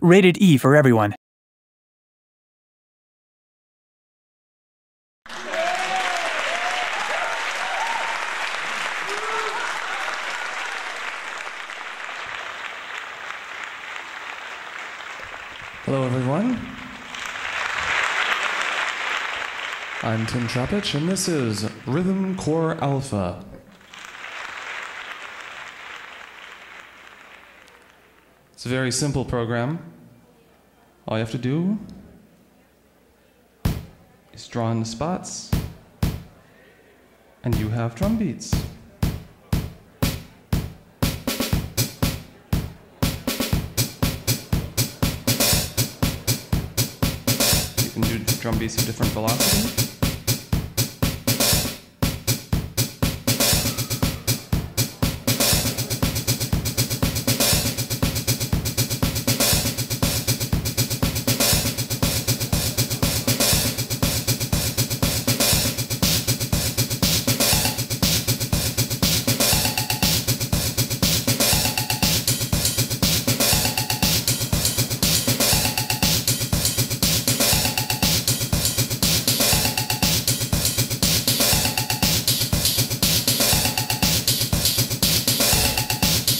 Rated E for everyone. Hello, everyone. I'm Tim Trzepacz, and this is Rhythm Core Alpha. It's a very simple program. All you have to do is draw in the spots, and you have drum beats. You can do drum beats of different velocity.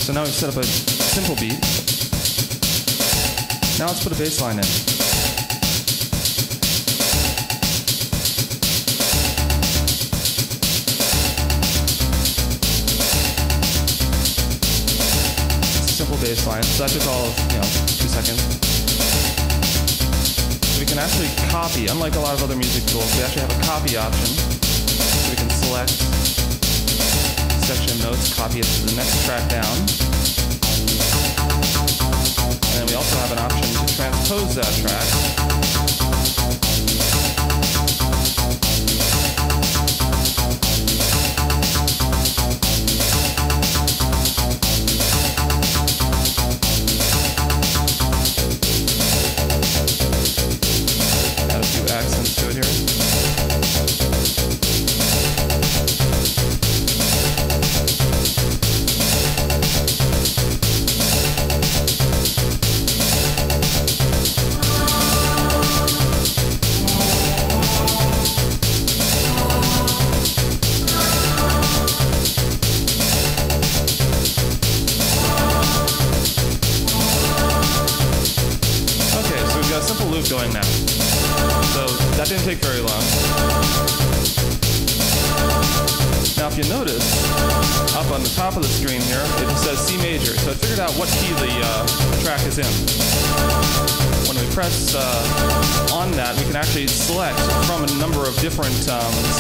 So now we've set up a simple beat. Now let's put a bass line in. It's a simple bass line, so that took all of, 2 seconds. So we can actually copy, unlike a lot of other music tools, we actually have a copy option. So we can select section notes, copy it to the next track down. And then we also have an option to transpose that track. Add a few accents to it here. Simple loop going now. So that didn't take very long. Now if you notice, up on the top of the screen here, it says C major. So I figured out what key the track is in. When we press on that, we can actually select from a number of different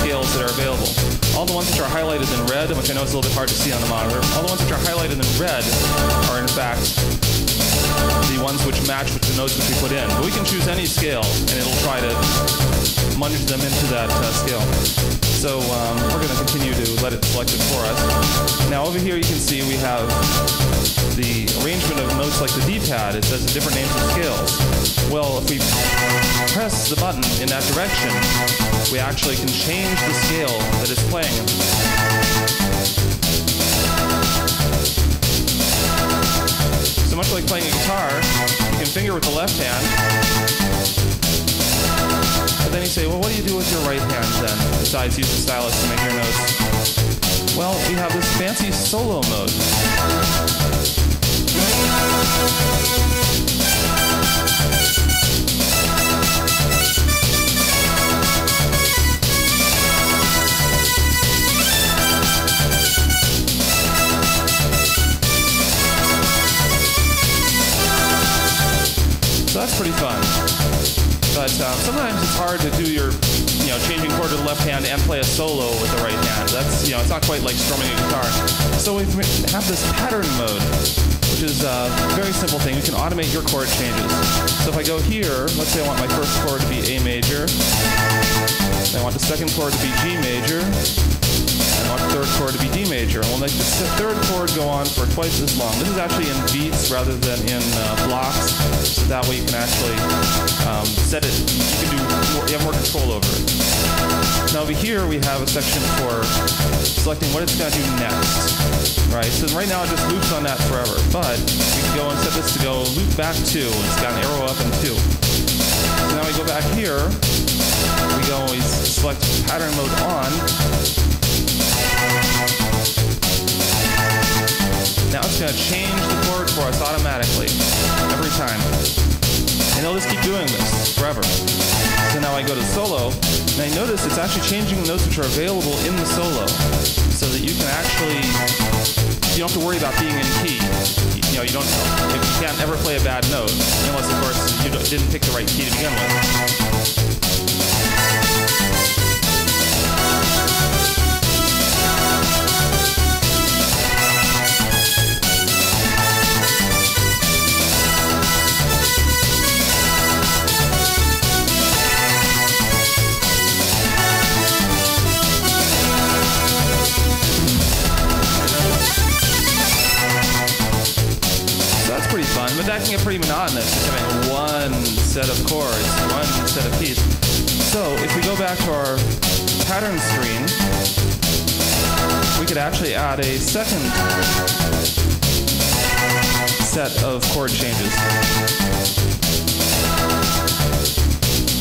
scales that are available. All the ones which are highlighted in red, which I know is a little bit hard to see on the monitor, all the ones which are highlighted in red are in fact the ones which match with the notes which we put in. But we can choose any scale, and it'll try to munge them into that scale. So we're going to continue to let it select it for us. Now over here you can see we have the arrangement of notes like the D-pad. It says the different names of scales. Well, if we press the button in that direction, we actually can change the scale that it's playing. So much like playing a guitar, you can finger with the left hand, but then you say, well, what do you do with your right hand then, besides use the stylus to make your notes? Well, we have this fancy solo mode. So that's pretty fun. But sometimes it's hard to do your, changing chord to the left hand and play a solo with the right hand. That's, it's not quite like strumming a guitar. So we have this pattern mode, which is a very simple thing. You can automate your chord changes. So if I go here, let's say I want my first chord to be A major. I want the second chord to be G major. And I want the third chord to be D major. And we'll make the third chord go on for twice as long. This is actually in beats rather than in blocks. So that way you can actually set it, you have more control over it. Now over here we have a section for selecting what it's going to do next, right? So right now it just loops on that forever, but we can go and set this to go loop back 2. It's got an arrow up and 2. So now we go back here, we go and we select pattern mode on. Now it's going to change the chord for us automatically, every time. And it'll just keep doing this forever. So now I go to solo, and I notice it's actually changing the notes which are available in the solo, so that you can actually, you don't have to worry about being in key. You know, you can't ever play a bad note, unless of course you didn't pick the right key to begin with. Pretty fun, but that can get pretty monotonous, just having one set of chords, one set of keys. So if we go back to our pattern screen, we could actually add a second set of chord changes.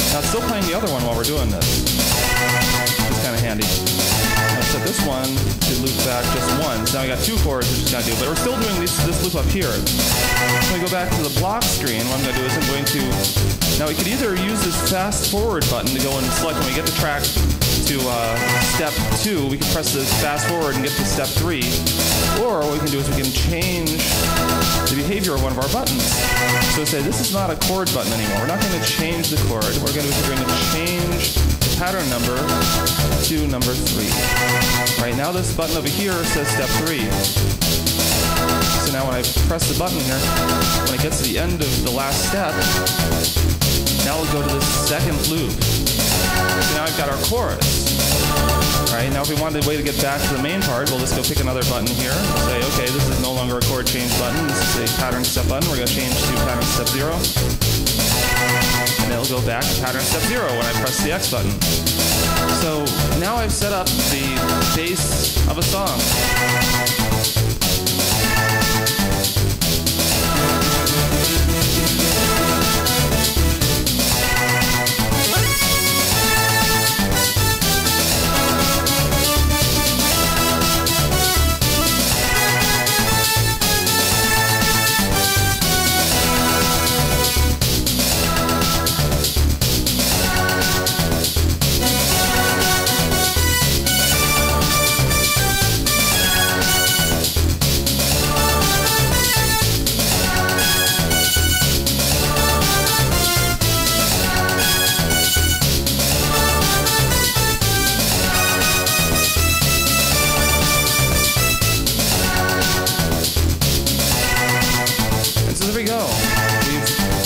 Now it's still playing the other one while we're doing this. It's kind of handy. I'll set this one to loop back just once. Now we got 2 chords, which is going to do, but we're still doing this loop up here. So we go back to the block screen. What I'm going to do is I'm going to, now we could either use this fast forward button to go and select when we get the track to step 2, we can press the fast forward and get to step 3. Or what we can do is we can change the behavior of one of our buttons. So say this is not a chord button anymore. We're not going to change the chord. What we're going to do is we're going to change the pattern number to number 3. Right now this button over here says step 3. So now when I press the button here, when it gets to the end of the last step, now we'll go to the second loop. So now I've got our chorus. Right, now if we wanted a way to get back to the main part, we'll just go pick another button here. We'll say, okay, this is no longer a chord change button. This is a pattern step button. We're going to change to pattern step 0. And it'll go back to pattern step 0 when I press the X button. So now I've set up the base of a song.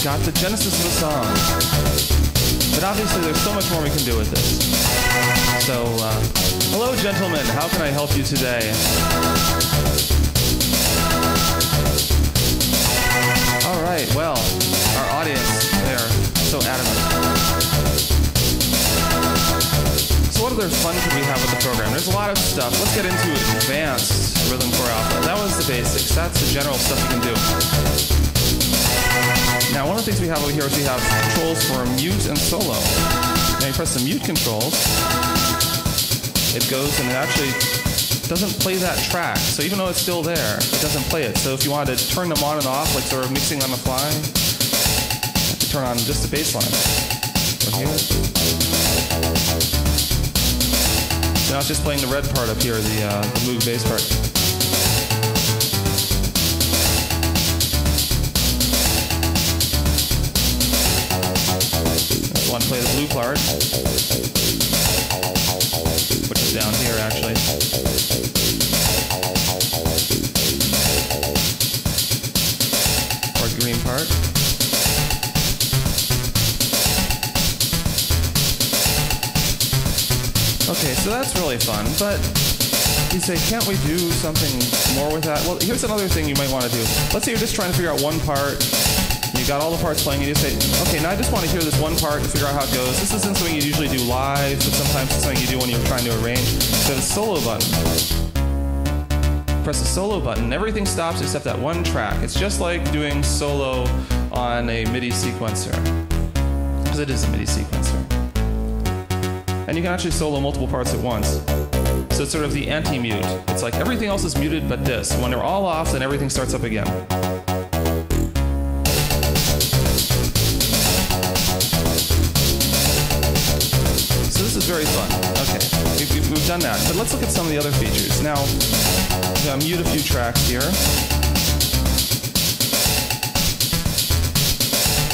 Got the genesis of the song. But obviously there's so much more we can do with this. So, hello gentlemen, how can I help you today? Alright, well, our audience, they're so adamant. So what other fun could we have with the program? There's a lot of stuff. Let's get into advanced rhythm core alpha. That was the basics. That's the general stuff you can do. Now, one of the things we have over here is we have controls for mute and solo. Now you press the mute controls, it goes and it actually doesn't play that track. So even though it's still there, it doesn't play it. So if you wanted to turn them on and off, like sort of mixing on the fly, you have to turn on just the bass line. Go here. So now it's just playing the red part up here, the Moog bass part. Want to play the blue part, which is down here actually. Or the green part. Okay, so that's really fun, but you say, can't we do something more with that? Well, here's another thing you might want to do. Let's say you're just trying to figure out one part. You you've got all the parts playing, and you say, okay, now I just want to hear this one part and figure out how it goes. This isn't something you usually do live, but sometimes it's something you do when you're trying to arrange. So the solo button. Press the solo button, and everything stops except that one track. It's just like doing solo on a MIDI sequencer, because it is a MIDI sequencer. And you can actually solo multiple parts at once. So it's sort of the anti-mute. It's like everything else is muted but this. When they're all off, then everything starts up again. So this is very fun. Okay, we've done that. But let's look at some of the other features. Now, I'm going to mute a few tracks here.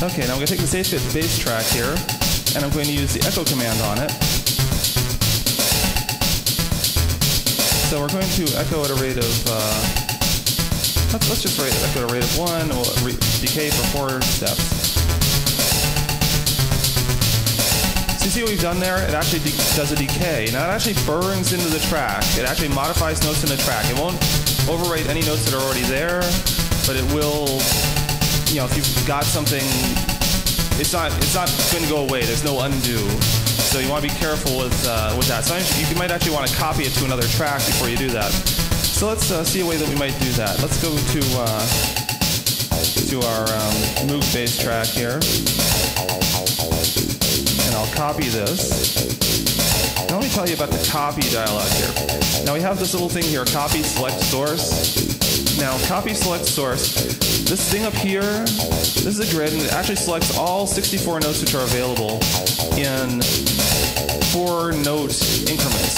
Okay, now I'm going to take this 8-bit bass track here, and I'm going to use the echo command on it. So we're going to echo at a rate of, let's just echo at a rate of 1, or decay for 4 steps. So you see what we've done there? It actually does a decay. Now it actually burns into the track. It actually modifies notes in the track. It won't overwrite any notes that are already there, but it will, you know, if you've got something, it's not going to go away. There's no undo. So you want to be careful with that. Sometimes you might actually want to copy it to another track before you do that. So let's see a way that we might do that. Let's go to our move bass track here, and I'll copy this. Now let me tell you about the copy dialog here. Now we have this little thing here, copy select source. Now copy select source. This thing up here, this is a grid, and it actually selects all 64 notes which are available in 4-note increments.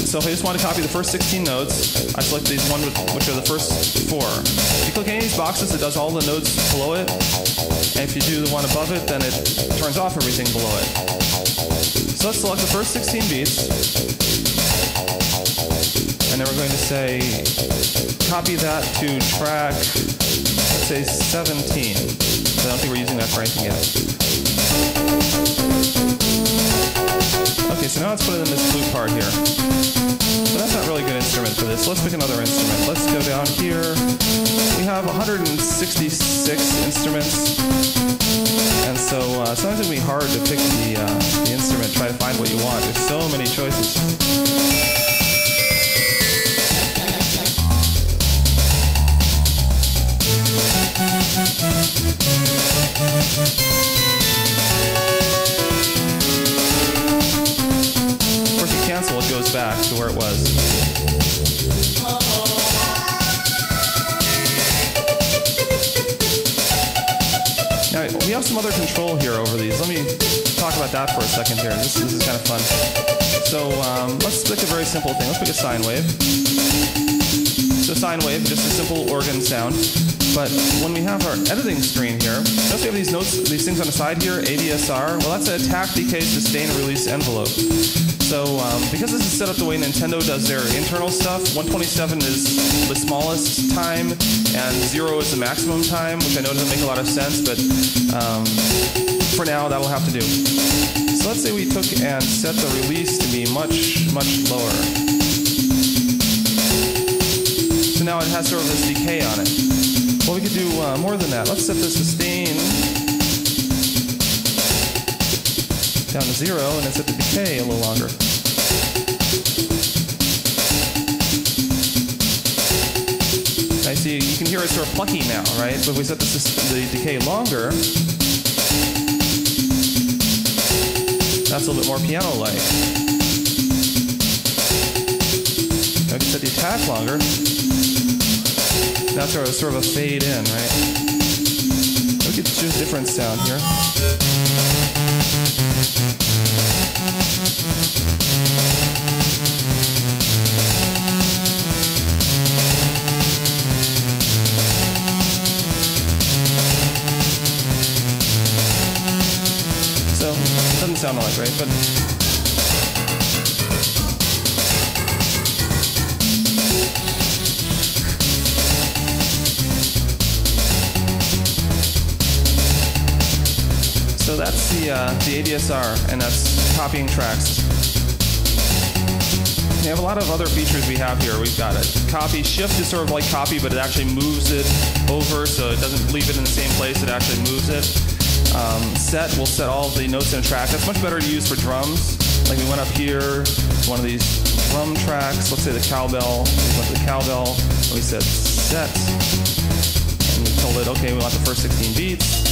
So if I just want to copy the first 16 notes, I select these one which are the first 4. If you click any of these boxes, it does all the notes below it. And if you do the one above it, then it turns off everything below it. So let's select the first 16 beats. And then we're going to say, copy that to track, let's say 17. I don't think we're using that for anything yet. Okay, so now let's put it in this flute part here. But that's not really a good instrument for this. Let's pick another instrument. Let's go down here. We have 166 instruments. And so sometimes it can be hard to pick the instrument, try to find what you want. There's so many choices. Of course, you cancel, it goes back to where it was. Now, we have some other control here over these. Let me talk about that for a second here. This is kind of fun. So let's pick a very simple thing. Let's pick a sine wave. So sine wave, just a simple organ sound. But when we have our editing screen here, notice we have these notes, these things on the side here, ADSR. Well, that's an attack, decay, sustain, release envelope. So because this is set up the way Nintendo does their internal stuff, 127 is the smallest time, and 0 is the maximum time, which I know doesn't make a lot of sense, but for now, that'll have to do. So let's say we took and set the release to be much, much lower. So now it has sort of this decay on it. Well, we could do more than that. Let's set the sustain down to 0 and then set the decay a little longer. I see, you can hear it sort of plucky now, right? But if we set the decay longer, that's a little bit more piano-like. Now we can set the attack longer. That's sort of a fade in, right? We could choose a different sound here. So, it doesn't sound like, right? But so that's the ADSR, and that's copying tracks. we have a lot of other features we have here. We've got a copy. Shift is sort of like copy, but it actually moves it over, so it doesn't leave it in the same place, it actually moves it. Set will set all the notes in a track. That's much better to use for drums. Like we went up here, one of these drum tracks, let's say the cowbell. We went to the cowbell, and we said set. And we told it, okay, we want the first 16 beats.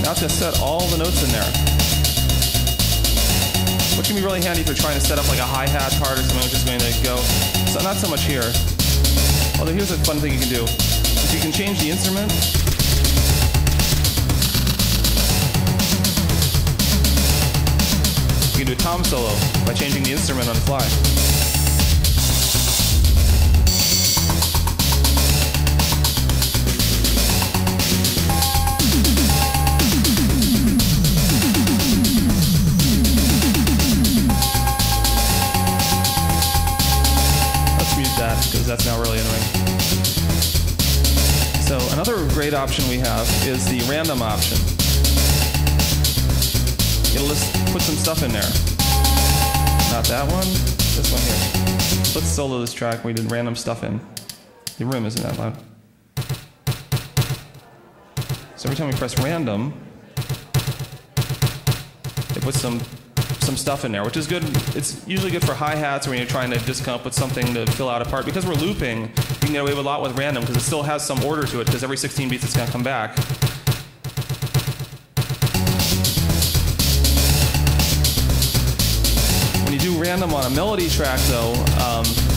Now it's going to set all the notes in there. Which can be really handy if you're trying to set up like a hi-hat part or something which is going to go. So not so much here. Although here's a fun thing you can do. If you can change the instrument. You can do a tom solo by changing the instrument on the fly. Because that's now really annoying. So another great option we have is the random option. It'll just put some stuff in there. Not that one, this one here. Let's solo this track where we did random stuff in. The room isn't that loud. So every time we press random, it puts some stuff in there, which is good. It's usually good for hi-hats or when you're trying to just come up with something to fill out a part. Because we're looping, you can get away with a lot with random because it still has some order to it because every 16 beats it's going to come back. When you do random on a melody track though,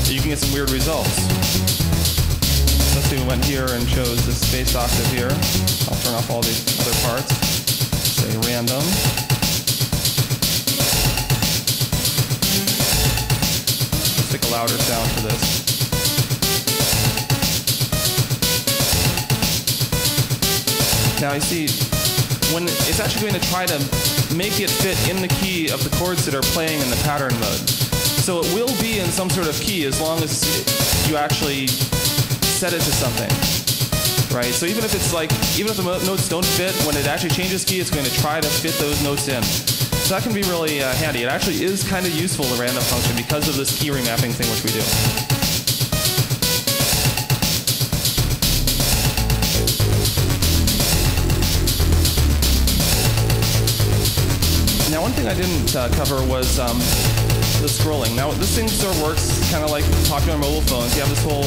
you can get some weird results. Let's say we went here and chose this bass octave here. I'll turn off all these other parts. Say random. Pick a louder sound for this. Now you see, when it's actually going to try to make it fit in the key of the chords that are playing in the pattern mode. So it will be in some sort of key as long as you actually set it to something, right? So even if it's like, even if the notes don't fit, when it actually changes key, it's going to try to fit those notes in. So that can be really handy. It actually is kind of useful, the random function, because of this key remapping thing which we do. Now one thing I didn't cover was the scrolling. Now this thing sort of works kind of like popular mobile phones. You have this whole,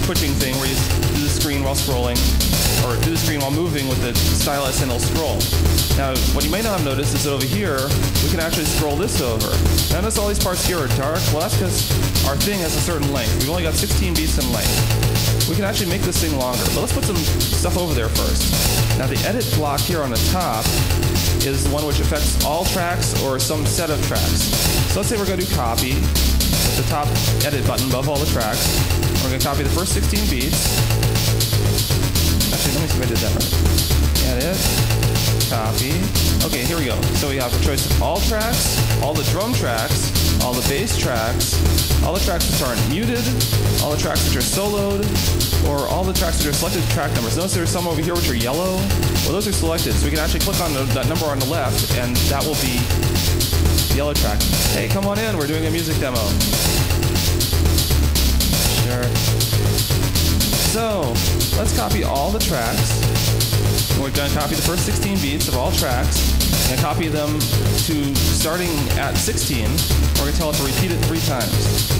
twitching thing where you do the screen while scrolling, or do the screen while moving with the stylus and it'll scroll. Now, what you may not have noticed is that over here, we can actually scroll this over. Now notice all these parts here are dark. Well, that's because our thing has a certain length. We've only got 16 beats in length. We can actually make this thing longer, but let's put some stuff over there first. Now the edit block here on the top is the one which affects all tracks or some set of tracks. So let's say we're going to do copy with the top edit button above all the tracks. We're going to copy the first 16 beats. Actually, let me see if I did that right. Edit, copy. Okay, here we go. So we have a choice of all tracks, all the drum tracks, all the bass tracks, all the tracks which aren't muted, all the tracks which are soloed, or all the tracks which are selected track numbers. Notice there's some over here which are yellow. Well, those are selected, so we can actually click on that number on the left, and that will be the yellow track. Hey, come on in, we're doing a music demo. Sure. So, let's copy all the tracks. We're going to copy the first 16 beats of all tracks and copy them to starting at 16. We're going to tell it to repeat it 3 times.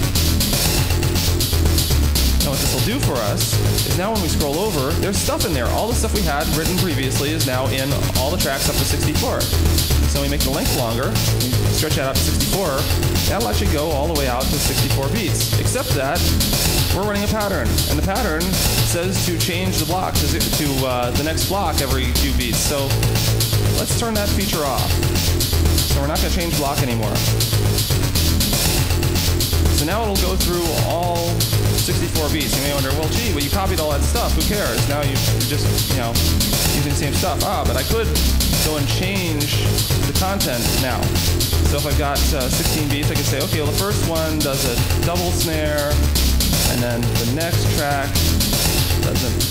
Now what this will do for us is now when we scroll over, there's stuff in there. All the stuff we had written previously is now in all the tracks up to 64. So we make the length longer, we stretch that out to 64, that'll actually go all the way out to 64 beats. Except that we're running a pattern, and the pattern says to change the block to the next block every few beats. So let's turn that feature off. So we're not going to change block anymore. So now it'll go through all 64 beats. You may wonder, well, gee, you copied all that stuff. Who cares? Now you're just, using the same stuff. But I could go and change the content now. So if I've got 16 beats, I could say, okay, well, the first one does a double snare, and then the next track doesn't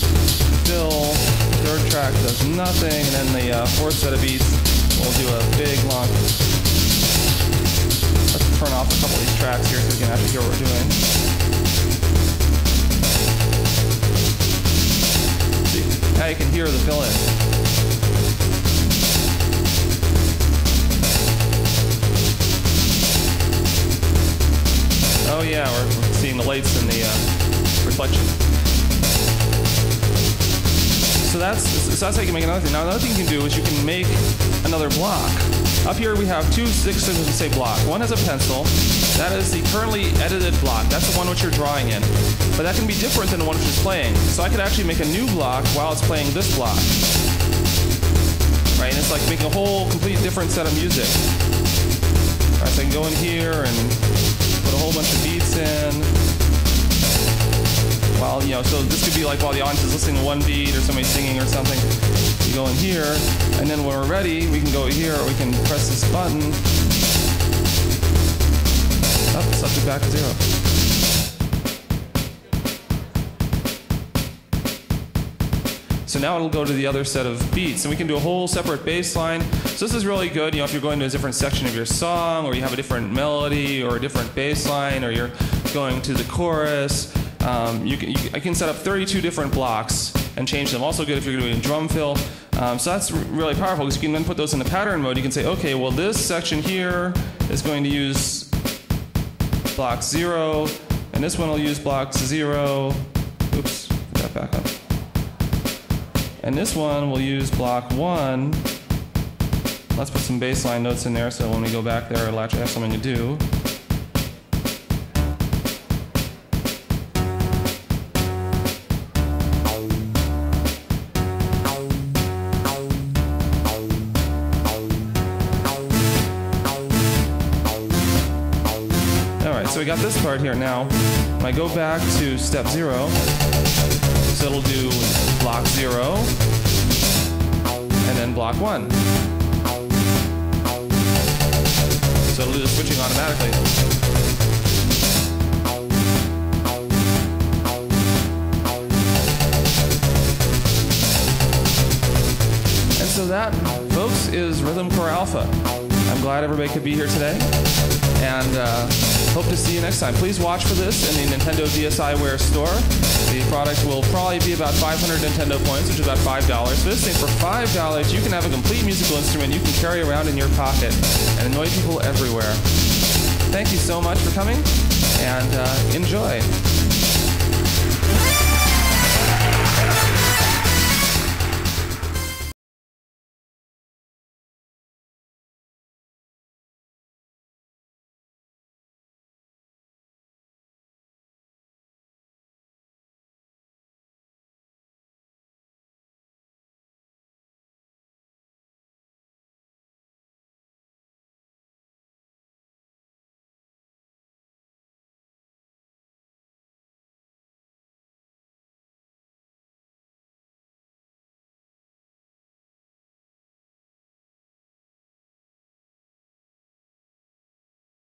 fill, the third track does nothing, and then the fourth set of beats will do a big long. Let's turn off a couple of these tracks here so we can actually hear what we're doing. See, now you can hear the fill-in. Oh yeah, we're seeing the lights and the reflection. So that's how you can make another thing. Now another thing you can do is you can make another block. Up here we have two sections that say block. One has a pencil. That is the currently edited block. That's the one which you're drawing in. But that can be different than the one which is playing. So I could actually make a new block while it's playing this block. Right, and it's like making a whole complete different set of music. All right, so I can go in here and put a whole bunch of beats in. While, you know, so this could be like while the audience is listening to one beat or somebody singing or something. You go in here, and then when we're ready, we can go here, or we can press this button. Oh, subject back to 0. So now it'll go to the other set of beats, and we can do a whole separate bass line. So this is really good, you know, if you're going to a different section of your song, or you have a different melody, or a different bass line, or you're going to the chorus. I can set up 32 different blocks and change them. Also good if you're doing drum fill. So that's really powerful because you can then put those in the pattern mode. You can say, okay, well this section here is going to use block 0, and this one will use block 0. Oops, put that back up. And this one will use block 1. Let's put some bass line notes in there so when we go back there it'll actually have something to do. So we got this part here now. When I go back to step 0, so it'll do block 0, and then block 1. So it'll do the switching automatically. And so that, folks, is Rhythm Core Alpha. I'm glad everybody could be here today, and hope to see you next time. Please watch for this in the Nintendo DSiWare store. The product will probably be about 500 Nintendo points, which is about $5. For this thing, for $5, you can have a complete musical instrument you can carry around in your pocket and annoy people everywhere. Thank you so much for coming, and enjoy.